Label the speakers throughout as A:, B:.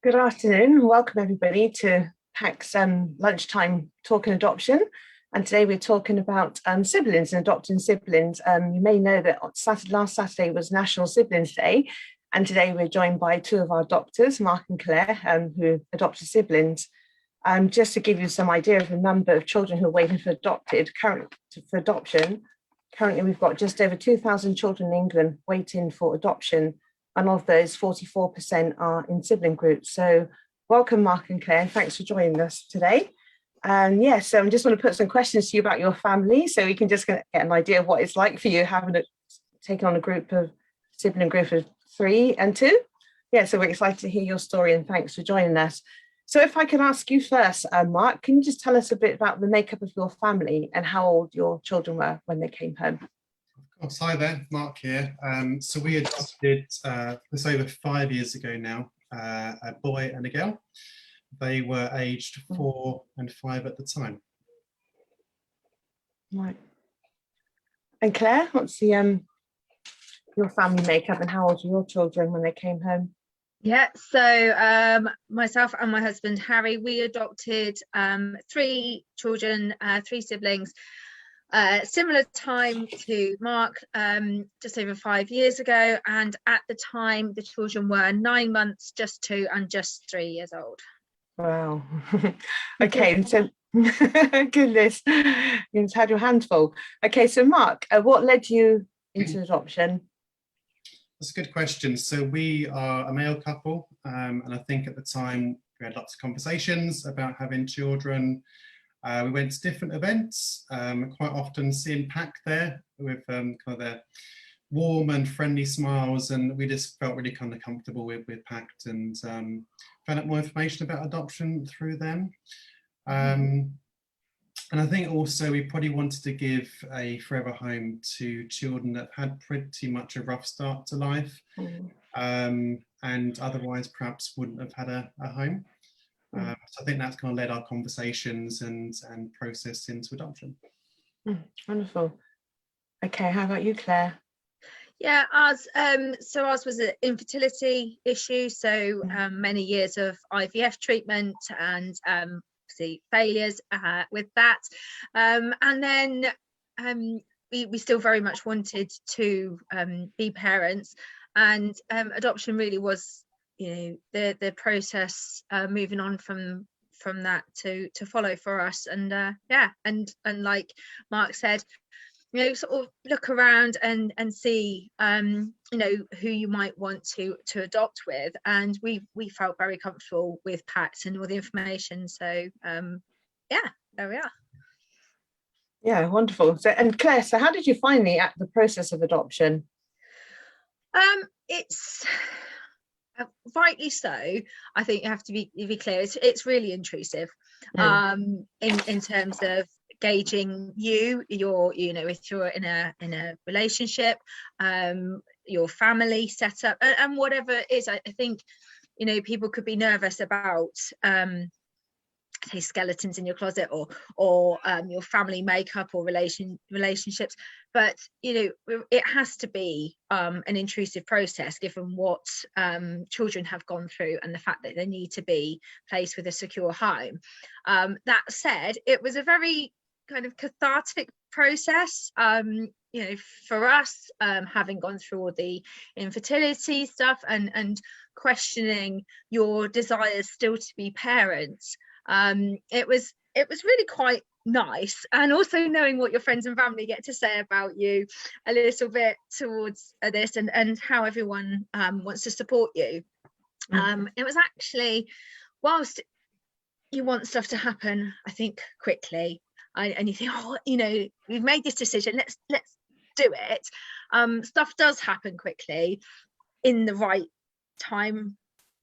A: Good afternoon. Welcome everybody to PACT's lunchtime talk and adoption. And today we're talking about siblings and adopting siblings. You may know that last Saturday was National Siblings Day. And today we're joined by two of our adopters, Mark and Claire, who adopted siblings. Just to give you some idea of the number of children who are waiting for adoption, currently we've got just over 2,000 children in England waiting for adoption. And of those, 44% are in sibling groups. So welcome, Mark and Claire, and thanks for joining us today. And yes, I just want to put some questions to you about your family, so we can just get an idea of what it's like for you taking on a sibling group of 3 and 2. Yeah, so we're excited to hear your story, and thanks for joining us. So if I could ask you first, Mark, can you just tell us a bit about the makeup of your family and how old your children were when they came home?
B: Hi there, Mark here. So we adopted this over 5 years ago now, a boy and a girl. They were aged 4 and 5 at the time.
A: Right. And Claire, what's your family makeup and how old are your children when they came home?
C: Yeah, so myself and my husband Harry, we adopted 3 children, 3 siblings. Similar time to Mark, just over 5 years ago, and at the time the children were 9 months, just 2 and just 3 years old.
A: Wow. Okay, so goodness, you've had your hands full. Okay, so Mark, what led you into adoption?
B: That's a good question. So we are a male couple, and I think at the time we had lots of conversations about having children. We went to different events, quite often seeing PACT there with kind of their warm and friendly smiles, and we just felt really kind of comfortable with PACT, and found out more information about adoption through them. And I think also we probably wanted to give a forever home to children that had pretty much a rough start to life, and otherwise perhaps wouldn't have had a home. So I think that's kind of led our conversations and process into adoption.
A: Wonderful. Okay, how about you, Claire?
C: Yeah, ours was an infertility issue, so many years of IVF treatment and obviously failures with that, and then we still very much wanted to be parents, and adoption really was, you know, the process moving on from that to follow for us. And yeah, and like Mark said, you know, sort of look around and see you know, who you might want to adopt with, and we felt very comfortable with PACT and all the information, so yeah, there we are.
A: Yeah, wonderful. So, and Claire, so how did you find the process of adoption?
C: It's rightly so. I think you have to be clear. It's really intrusive, in terms of gauging you know, if you're in a relationship, your family setup, and whatever it is. I think, you know, people could be nervous about say skeletons in your closet or your family makeup or relationships, but you know, it has to be an intrusive process given what children have gone through and the fact that they need to be placed with a secure home. That said, it was a very kind of cathartic process, you know, for us, having gone through all the infertility stuff and questioning your desires still to be parents. It was really quite nice, and also knowing what your friends and family get to say about you a little bit towards this, and how everyone wants to support you. It was actually, whilst you want stuff to happen, I think, quickly, and you think, oh, you know, we've made this decision, let's do it. Stuff does happen quickly in the right time,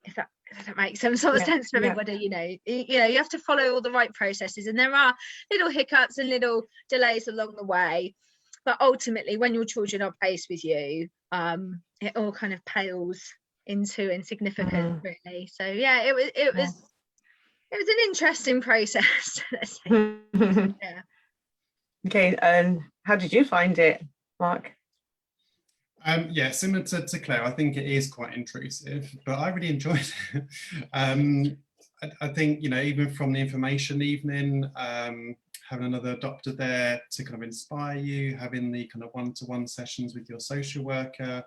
C: if that makes some sort of sense for everybody. You know, you have to follow all the right processes, and there are little hiccups and little delays along the way, but ultimately when your children are placed with you, it all kind of pales into insignificance, really. So yeah, it was an interesting process, let's say. Yeah.
A: Okay, how did you find it, Mark?
B: Yeah, similar to Claire, I think it is quite intrusive, but I really enjoyed it. I think, you know, even from the information evening, having another adopter there to kind of inspire you, having the kind of one-to-one sessions with your social worker,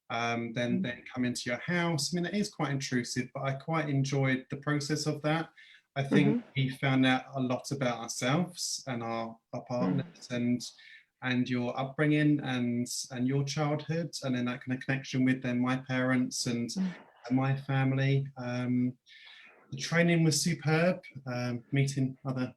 B: then come into your house. I mean, it is quite intrusive, but I quite enjoyed the process of that. I think we found out a lot about ourselves and our partners and your upbringing and your childhood, and then that kind of connection with then my parents and my family. The training was superb, meeting other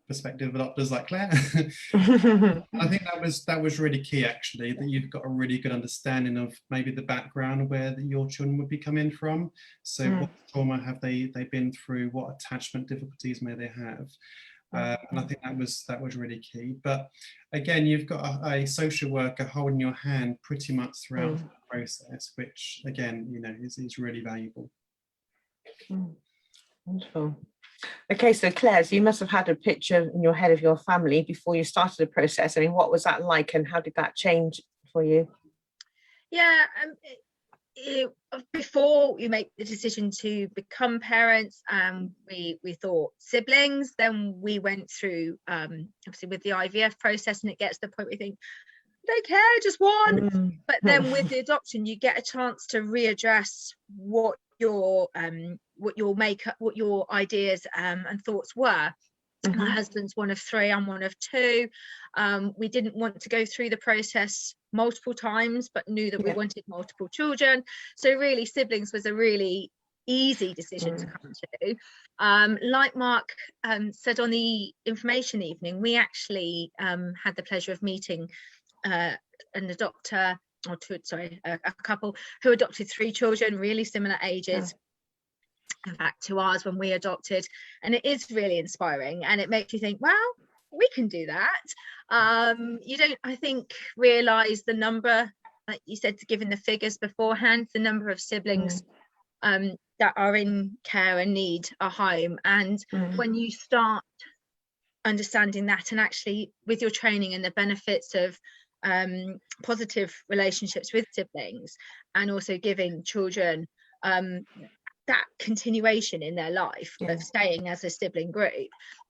B: prospective adopters like Claire. I think that was really key, actually, that you've got a really good understanding of maybe the background where your children would be coming from. So what trauma have they been through? What attachment difficulties may they have? And I think that was really key. But again, you've got a social worker holding your hand pretty much throughout the process, which again, you know, is really valuable.
A: Wonderful. Okay, so Claire, so you must have had a picture in your head of your family before you started the process. I mean, what was that like, and how did that change for you?
C: Yeah, before you make the decision to become parents, we thought siblings. Then we went through obviously with the IVF process, and it gets to the point where you think, don't care, just one. But then with the adoption, you get a chance to readdress what your ideas and thoughts were. My husband's one of 3, I'm one of 2. We didn't want to go through the process multiple times, but knew that we wanted multiple children. So really, siblings was a really easy decision to come to. Like Mark said on the information evening, we actually had the pleasure of meeting a couple who adopted 3 children, really similar ages. In fact, to ours when we adopted, and it is really inspiring, and it makes you think, well, we can do that. You don't, I think, realize the number, like you said, given the figures beforehand, the number of siblings that are in care and need a home. And when you start understanding that, and actually with your training and the benefits of positive relationships with siblings, and also giving children that continuation in their life of staying as a sibling group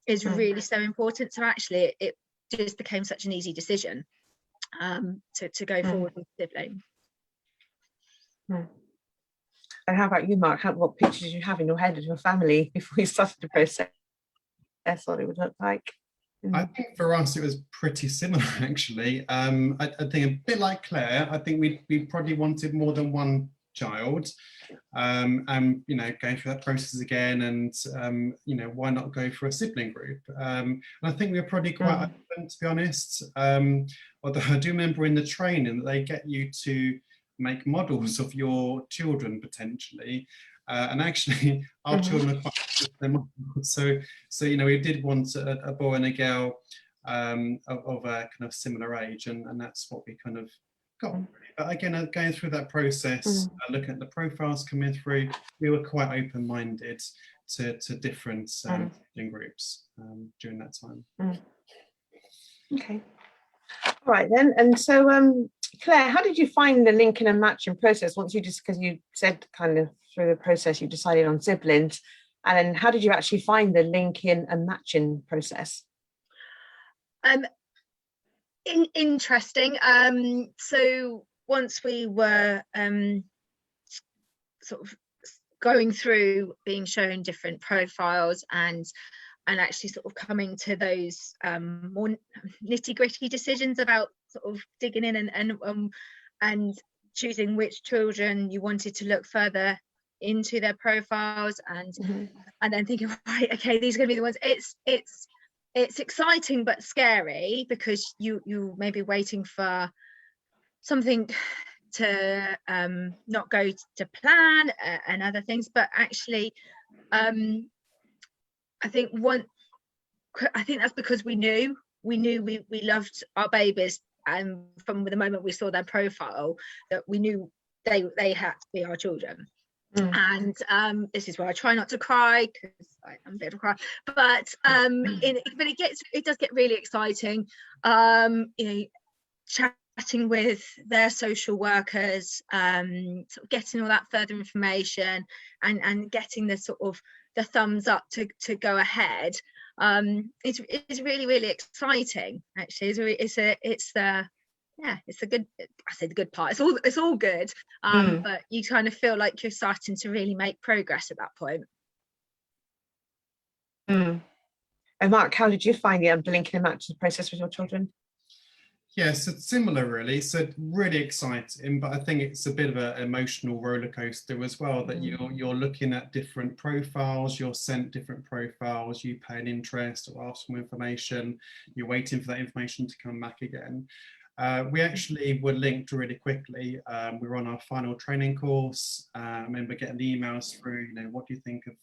C: is really so important. So actually it just became such an easy decision to go forward with sibling.
A: And how about you, Mark? What pictures did you have in your head of your family before you started the process? That's what it would look like.
B: I think for us it was pretty similar, actually. I think a bit like Claire, I think we probably wanted more than one child, and you know, going through that process again, and you know, why not go for a sibling group? And I think we were probably quite open, to be honest. Although I do remember in the training that they get you to make models of your children potentially, and actually our children are quite models. So you know, we did want a boy and a girl of a kind of similar age, and that's what we kind of got. But again, going through that process, looking at the profiles coming through, we were quite open-minded to different groups during that time.
A: Okay. All right then. And so, Claire, how did you find the linking and matching process once you just, because you said kind of through the process you decided on siblings, and then how did you actually find the linking and matching process?
C: Interesting. So once we were sort of going through being shown different profiles and actually sort of coming to those more nitty-gritty decisions about sort of digging in and choosing which children you wanted to look further into their profiles, and then thinking, right, okay, these are going to be the ones. It's exciting but scary, because you may be waiting for something to not go to plan and other things, but actually I think that's because we knew we loved our babies, and from the moment we saw their profile that we knew they had to be our children. And this is where I try not to cry, because I'm a bit of a cry, but it does get really exciting, you know, chatting with their social workers, sort of getting all that further information, and getting the sort of the thumbs up to go ahead, it's really, really exciting. Actually, it's the good, I say the good part, it's all good, but you kind of feel like you're starting to really make progress at that point.
A: And Mark, how did you find the linking them out to the process with your children?
B: Yes, it's similar really. So really exciting, but I think it's a bit of an emotional roller coaster as well, that you're looking at different profiles, you're sent different profiles, you pay an interest or ask for information, you're waiting for that information to come back again. We actually were linked really quickly. We were on our final training course. I remember getting the emails through, what do you think of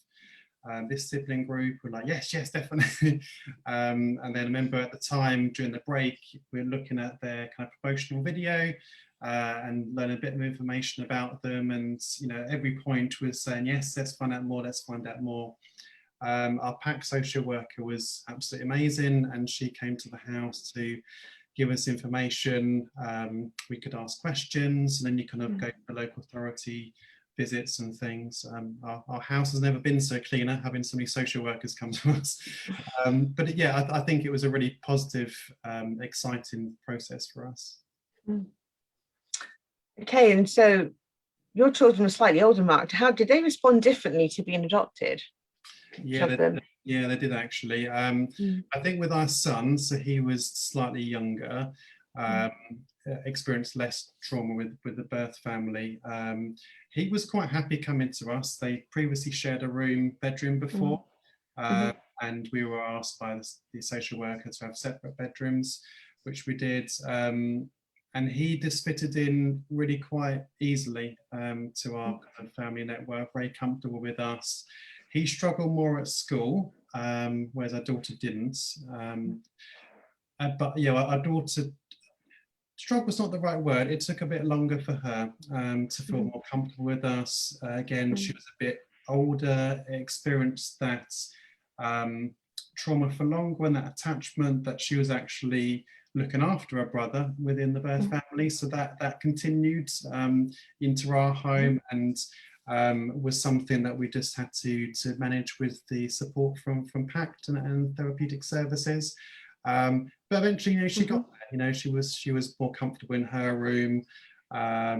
B: this sibling group? We're like, yes, definitely. And then I remember at the time during the break, we were looking at their kind of promotional video and learning a bit of information about them. And, every point was saying, yes, let's find out more, let's find out more. Our PACT social worker was absolutely amazing, and she came to the house to give us information. We could ask questions, and then you kind of go to the local authority visits and things. Our house has never been so cleaner, having so many social workers come to us. But yeah, I think it was a really positive, exciting process for us.
A: Okay, and so your children were slightly older, Mark. How did they respond differently to being adopted?
B: Yeah, they did actually. I think with our son, so he was slightly younger, experienced less trauma with the birth family. He was quite happy coming to us. They previously shared a bedroom before, and we were asked by the social worker to have separate bedrooms, which we did. And he just fitted in really quite easily to our kind of family network, very comfortable with us. He struggled more at school, whereas our daughter didn't. But yeah, our daughter, struggle's not the right word. It took a bit longer for her to feel more comfortable with us. Again, she was a bit older, experienced that trauma for longer, and that attachment, that she was actually looking after her brother within the birth family. So that continued into our home, and was something that we just had to manage with the support from PACT and therapeutic services. But eventually, she got there. She was more comfortable in her room. So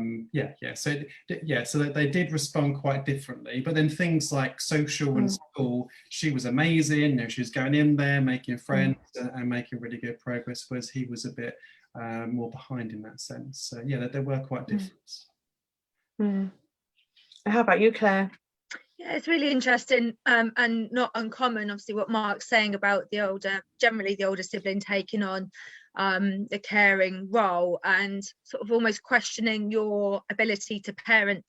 B: they did respond quite differently. But then things like social and school, she was amazing. She was going in there, making friends, and making really good progress. Whereas he was a bit more behind in that sense. So yeah, they were quite different.
A: How about you, Claire?
C: Yeah, it's really interesting and not uncommon, obviously, what Mark's saying about generally the older sibling taking on the caring role, and sort of almost questioning your ability to parent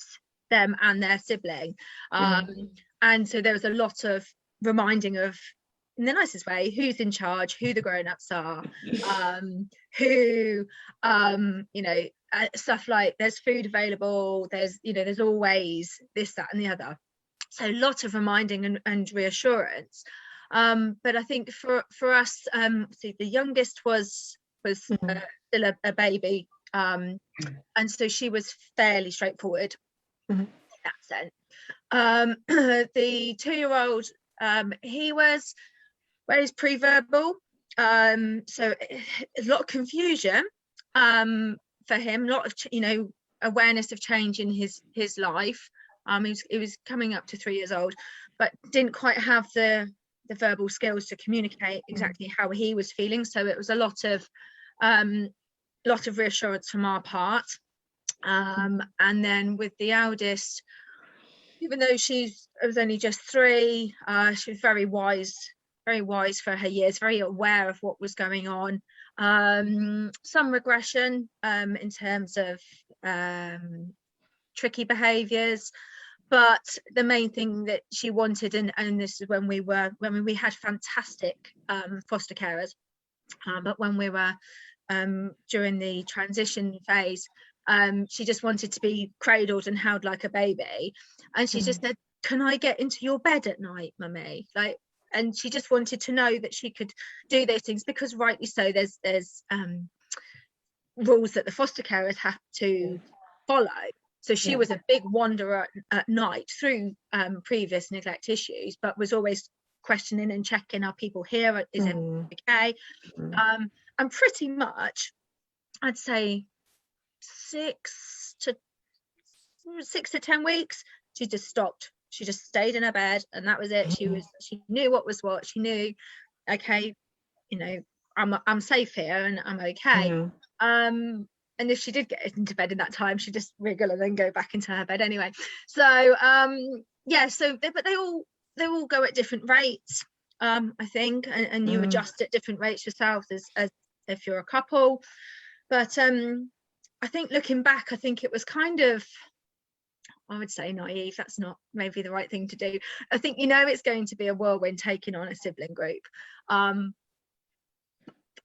C: them and their sibling. And so there was a lot of reminding of, in the nicest way, who's in charge, who the grown-ups are, stuff like there's food available, there's always this, that and the other. So a lot of reminding and reassurance. But I think for us, the youngest was still a baby, and so she was fairly straightforward in that sense. The 2-year-old, he was raised pre-verbal, so a lot of confusion for him, a lot of awareness of change in his life. He was coming up to 3 years old, but didn't quite have the verbal skills to communicate exactly how he was feeling. So it was a lot of reassurance from our part. And then with the eldest, even though she was only just 3, she was very wise for her years, very aware of what was going on. Some regression in terms of tricky behaviours, but the main thing that she wanted, and this is when we had fantastic foster carers, but when we were during the transition phase, she just wanted to be cradled and held like a baby, and she just said, "Can I get into your bed at night, mummy?" And she just wanted to know that she could do those things, because rightly so, there's rules that the foster carers have to follow. So she was a big wanderer at night through previous neglect issues, but was always questioning and checking, are people here, is everything okay? And pretty much I'd say 6 to 10 weeks she just stopped. She just stayed in her bed, and that was it. She knew what was what. She knew, okay, you know, I'm safe here and I'm okay. And if she did get into bed in that time, she'd just wriggle and then go back into her bed anyway. So yeah, so but they all go at different rates, I think, and you adjust at different rates yourselves as if you're a couple. But I think looking back, I think it was kind of, I would say naive. That's not maybe the right thing to do. I think, you know, it's going to be a whirlwind taking on a sibling group, and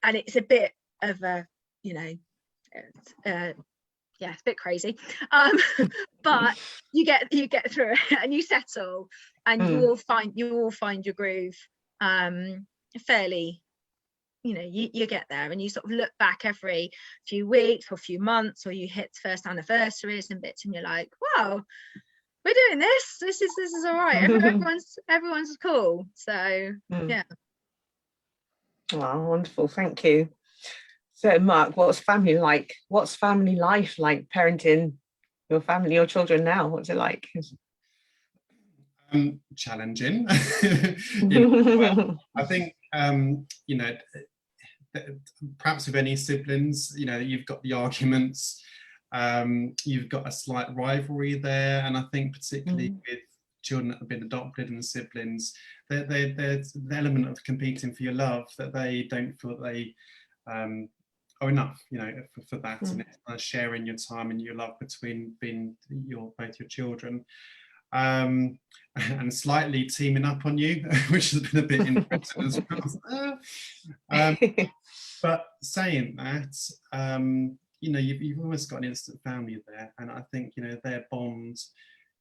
C: it's a bit of a, you know, yeah, it's a bit crazy, but you get through it and you settle, and you will find your groove fairly, you know, you get there, and you sort of look back every few weeks or few months, or you hit first anniversaries and bits, and you're like, wow, we're doing this. This is all right. Everyone's cool. So yeah.
A: Wow, wonderful, thank you. So Mark, what's family like? What's family life like, parenting your family, your children now? What's it like?
B: Challenging. Well, I think you know, perhaps with any siblings, you know, you've got the arguments, you've got a slight rivalry there, and I think particularly with children that have been adopted and siblings, there's the element of competing for your love, that they don't feel that they are enough, you know, for that, and it's sharing your time and your love between both your children, and slightly teaming up on you, which has been a bit interesting as well. But saying that, you know, you've almost got an instant family there, and I think, you know, their bond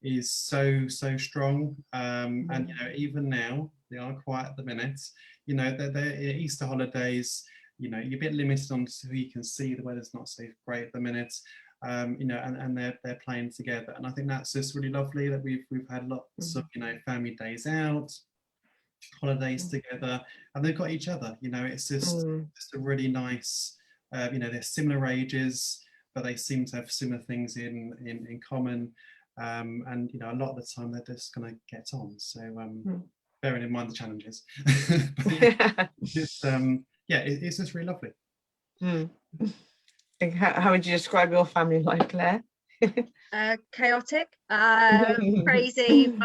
B: is so strong, and you know, even now they are quiet at the minute. You know, they're Easter holidays. You know, you're a bit limited on who you can see. The weather's not so great at the minute. You know, and they're playing together, and I think that's just really lovely that we've had lots of, you know, family days out, holidays together, and they've got each other. You know, it's just a really nice. You know, they're similar ages, but they seem to have similar things in common, and you know, a lot of the time they're just going to get on. So bearing in mind the challenges, it's just really lovely.
A: How would you describe your family life, Claire?
C: Chaotic, crazy,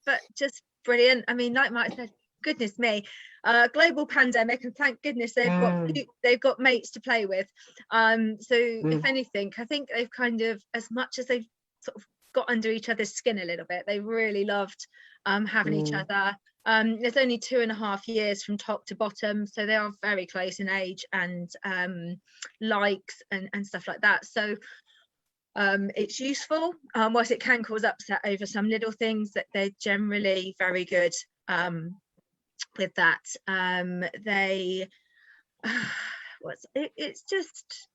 C: but just brilliant. I mean, like Mike said, goodness me, global pandemic, and thank goodness they've got mates to play with. So if anything, I think they've kind of, as much as they've sort of got under each other's skin a little bit, they really loved having each other. There's only 2.5 years from top to bottom, so they are very close in age and likes and stuff like that. So it's useful, whilst it can cause upset over some little things, that they're generally very good with that.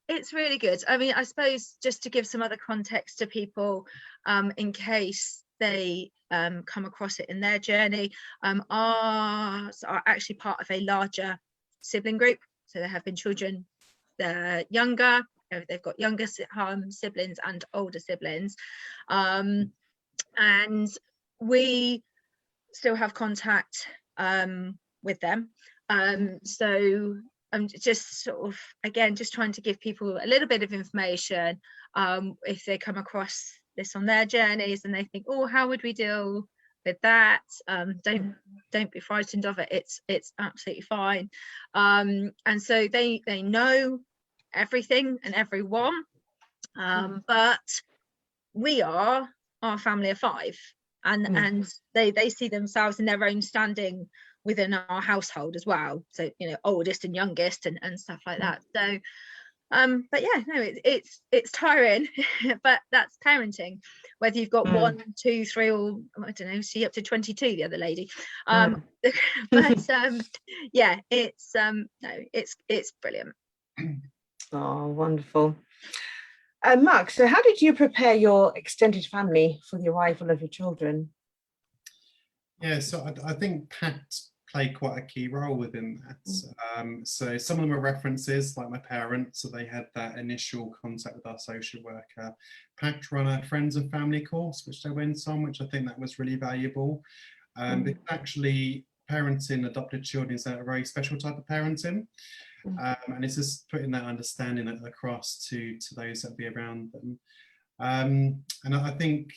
C: It's really good. I mean, I suppose just to give some other context to people, in case they come across it in their journey, are actually part of a larger sibling group. So there have been children younger, they've got younger siblings and older siblings, and we still have contact with them. So I'm just sort of, again, just trying to give people a little bit of information if they come across this on their journeys and they think, oh, how would we deal with that? Don't be frightened of it. It's absolutely fine. And so they know everything and everyone, but we are our family of 5, and they see themselves in their own standing within our household as well. So, you know, oldest and youngest and stuff like that. So but yeah, no, it's tiring, but that's parenting, whether you've got 1, 2, 3, or I don't know, see up to 22, the other lady. But yeah, it's no, it's brilliant.
A: Oh, wonderful. Mark, so how did you prepare your extended family for the arrival of your children?
B: Yeah, so I think PACT played quite a key role within that. So some of them are references, like my parents, so they had that initial contact with our social worker. PACT run a friends and family course, which they went on, which I think that was really valuable. Because actually parenting adopted children is a very special type of parenting. And it's just putting that understanding across to those that be around them. And I think,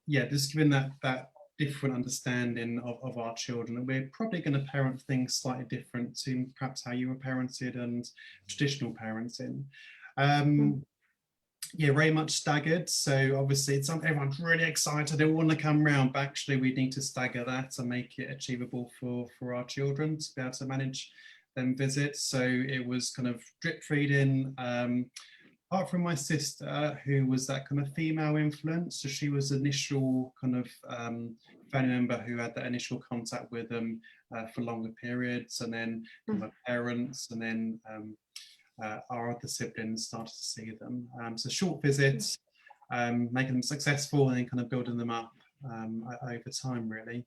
B: yeah, just giving that different understanding of our children, and we're probably going to parent things slightly different to perhaps how you were parented and traditional parenting. Yeah, very much staggered. So obviously it's something everyone's really excited, they want to come round, but actually we need to stagger that and make it achievable for our children to be able to manage them visits. So it was kind of drip feeding, apart from my sister, who was that kind of female influence. So she was the initial kind of family member who had that initial contact with them for longer periods, and then my parents, and then our other siblings started to see them. So short visits, making them successful, and then kind of building them up over time, really.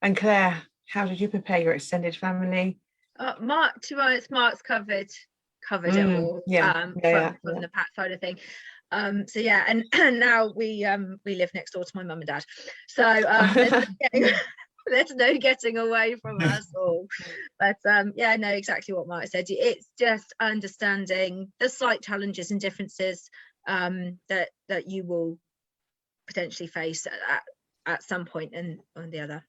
A: And Claire, how did you prepare your extended family?
C: Mark, to be honest, Mark's covered it all from the PACT side of thing. So yeah, and now we live next door to my mum and dad, so there's no getting away from us all. But yeah, no, exactly what Mark said. It's just understanding the slight challenges and differences that you will potentially face at some point and on the other.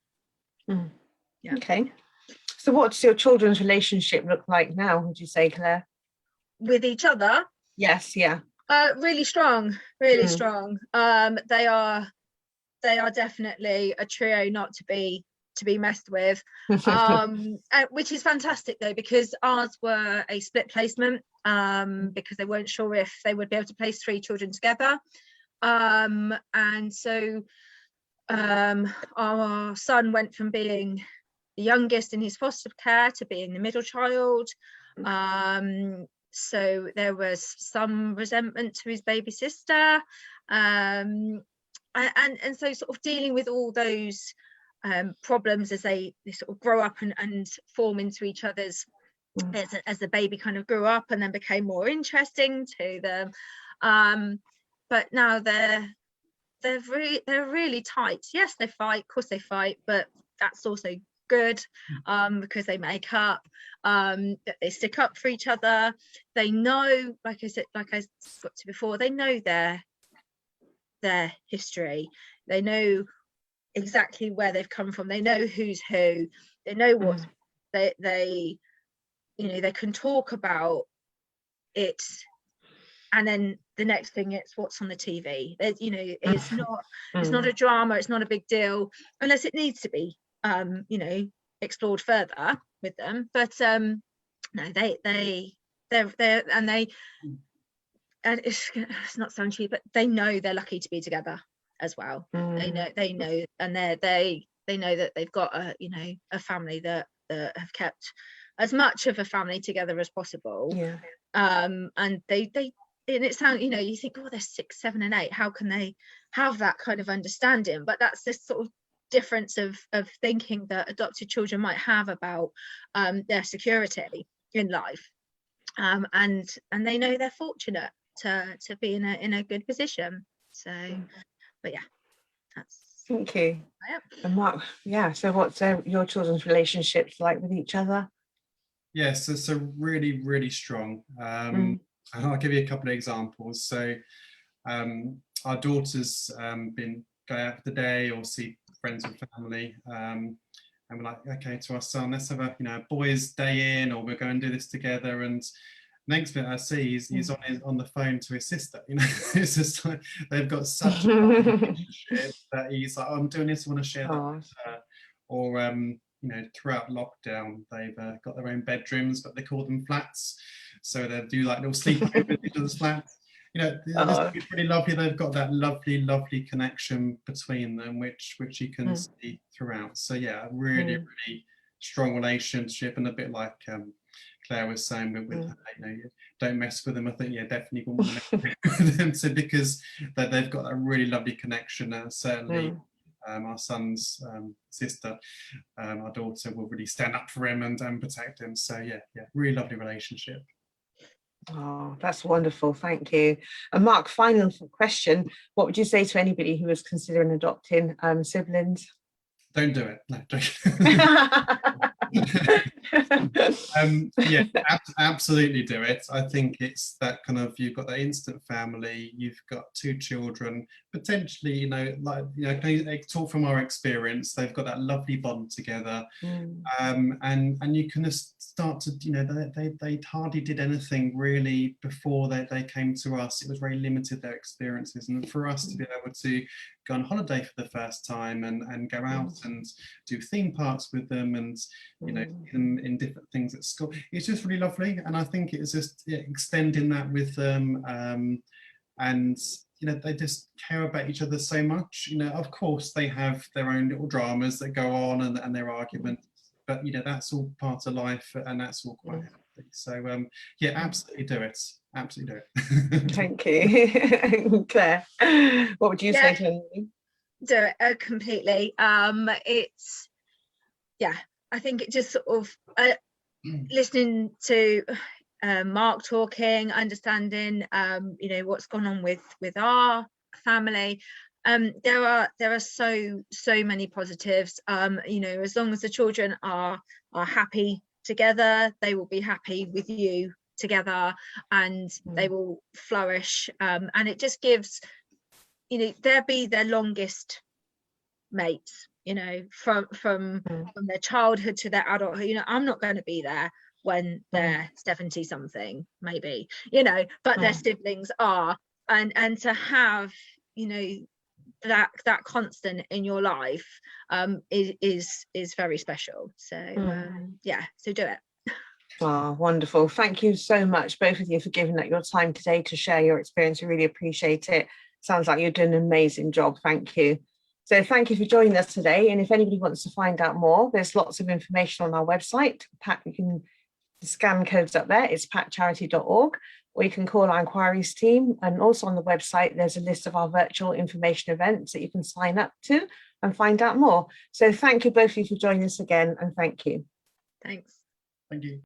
A: Yeah. Okay. So what's your children's relationship look like now, would you say, Claire?
C: With each other?
A: Yes, yeah.
C: Really strong, really strong. They are definitely a trio not to be messed with, which is fantastic though, because ours were a split placement, because they weren't sure if they would be able to place 3 children together, and so our son went from being the youngest in his foster care to being the middle child. So there was some resentment to his baby sister, and so sort of dealing with all those problems as they sort of grow up and form into each other's as the baby kind of grew up and then became more interesting to them. But now they're really tight. Yes, they fight, of course they fight, but that's also good, because they make up, that they stick up for each other. They know, like I got to before, they know their history. They know exactly where they've come from. They know who's who. They know what they can talk about it, and then the next thing it's what's on the TV. It's not a drama, it's not a big deal unless it needs to be explored further with them. But no, they're and it's not sound cheap, but they know they're lucky to be together as well. They know, and they know that they've got a family that have kept as much of a family together as possible. And and it sounds, you think, oh, they're 6, 7 and 8, how can they have that kind of understanding? But that's this sort of difference of thinking that adopted children might have about their security in life, and they know they're fortunate to be in a good position. So, but yeah, that's.
A: Thank you. And Mark, so what's your children's relationships like with each other?
B: Yes, so really, really strong. I'll give you a couple of examples. So our daughter's been going out for the day or see friends and family, and we're like, okay, to our son, let's have a boys' day in, or we're going to do this together. And next minute I see he's on the phone to his sister. It's just like they've got such a relationship that he's like, oh, I'm doing this, I want to share that with her. Or throughout lockdown, they've got their own bedrooms, but they call them flats. So they do like little sleepovers in each other's flats. It's pretty lovely. They've got that lovely connection between them, which you can see throughout. So yeah, really strong relationship, and a bit like Claire was saying with you know, don't mess with them. I think definitely wouldn't want to mess with them, so because they've got a really lovely connection. Certainly our son's sister, our daughter, will really stand up for him and protect him. So yeah, really lovely relationship.
A: Oh, that's wonderful. Thank you. And Mark, final question. What would you say to anybody who is considering adopting siblings?
B: Don't do it. No, yeah, absolutely do it. I think it's that kind of, you've got that instant family, you've got 2 children, potentially, you know, like, you know, they talk from our experience, they've got that lovely bond together. And you kind of start to, you know, they hardly did anything really before they came to us. It was very limited, their experiences, and for us to be able to go on holiday for the first time and go out and do theme parks with them, and you know, in different things at school, it's just really lovely. And I think it's just extending that with them, and you know, they just care about each other so much. You know, of course they have their own little dramas that go on and their arguments, but you know, that's all part of life, and that's all quite healthy. So yeah, absolutely do it. Absolutely do it.
A: Thank you. Claire, what would you say to anybody?
C: Do it completely. It's, I think it just sort of listening to Mark talking, understanding you know, what's gone on with our family. There are so many positives. You know, as long as the children are happy together, they will be happy with you together, and they will flourish. And it just gives, you know, they'll be their longest mates, you know, from their childhood to their adulthood. You know, I'm not going to be there when they're 70 something, maybe, you know, but their siblings are, and to have, you know, that constant in your life is very special. So so do it.
A: Oh, wonderful. Thank you so much, both of you, for giving up your time today to share your experience. I really appreciate it. Sounds like you're doing an amazing job. Thank you. So thank you for joining us today. And if anybody wants to find out more, there's lots of information on our website. You can scan codes up there. It's pactcharity.org, or you can call our inquiries team. And also on the website, there's a list of our virtual information events that you can sign up to and find out more. So thank you both of you for joining us again, and thank you.
C: Thanks.
B: Thank you.